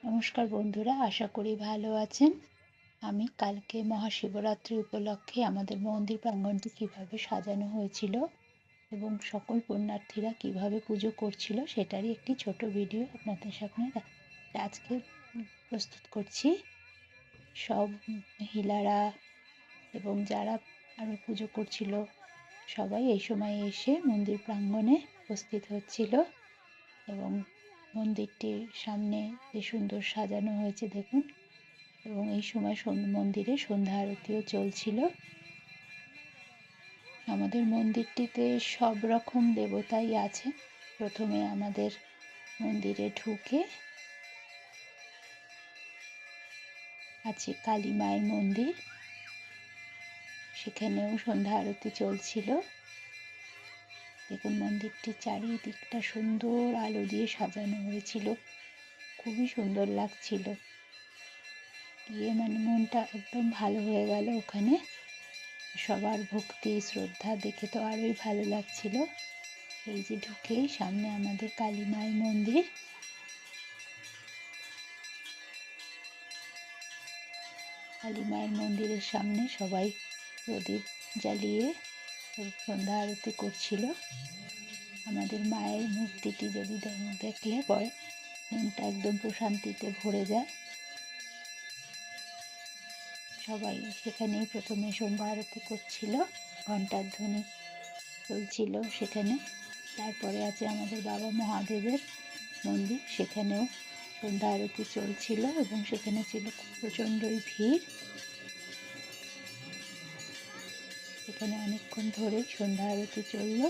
নমস্কার বন্ধুরা, আশা করি ভালো আছেন। আমি কালকে মহাশিবরাত্রি উপলক্ষে আমাদের মন্দির প্রাঙ্গণটি কীভাবে সাজানো হয়েছিল এবং সকল পুণ্যার্থীরা কীভাবে পুজো করছিল সেটারই একটি ছোট ভিডিও আপনাদের সামনে আজকে প্রস্তুত করছি। সব মহিলারা এবং যারা আরও পুজো করছিল সবাই এই সময় এসে মন্দির প্রাঙ্গণে উপস্থিত হচ্ছিল এবং মন্দিরটির সামনে যে সুন্দর সাজানো হয়েছে দেখুন। এবং এই সময় মন্দিরে সন্ধ্যা আরতিও চলছিল। আমাদের মন্দিরটিতে সব রকম দেবতাই আছে। প্রথমে আমাদের মন্দিরে ঢুকে আছে কালী মায়ের মন্দির, সেখানেও সন্ধ্যা আরতি চলছিল। দেখুন মন্দিরটি চারিদিকটা সুন্দর আলো দিয়ে সাজানো হয়েছিল, খুবই সুন্দর লাগছিল। গিয়ে মনটা একদম ভালো হয়ে গেল। ওখানে সবার ভক্তি শ্রদ্ধা দেখে তো আরোই ভালো লাগছিল। এই যে ঢুকেই সামনে আমাদের কালী মায়ের মন্দির। কালী মায়ের মন্দিরের সামনে সবাই প্রদীপ জ্বালিয়ে সন্ধ্যা আরতি করছিল। আমাদের মায়ের মূর্তিটি যদি দেখলে পরে মনটা একদম প্রশান্তিতে ভরে যায়। সবাই সেখানেই প্রথমে সন্ধ্যা আরতি করছিল, ঘণ্টার ধ্বনি চলছিল সেখানে। তারপরে আছে আমাদের বাবা মহাদেবের মন্দির, সেখানেও সন্ধ্যা আরতি চলছিল এবং সেখানে ছিল প্রচণ্ডই ভিড়। সেখানে অনেকক্ষণ ধরে সন্ধ্যা আরতি চলল।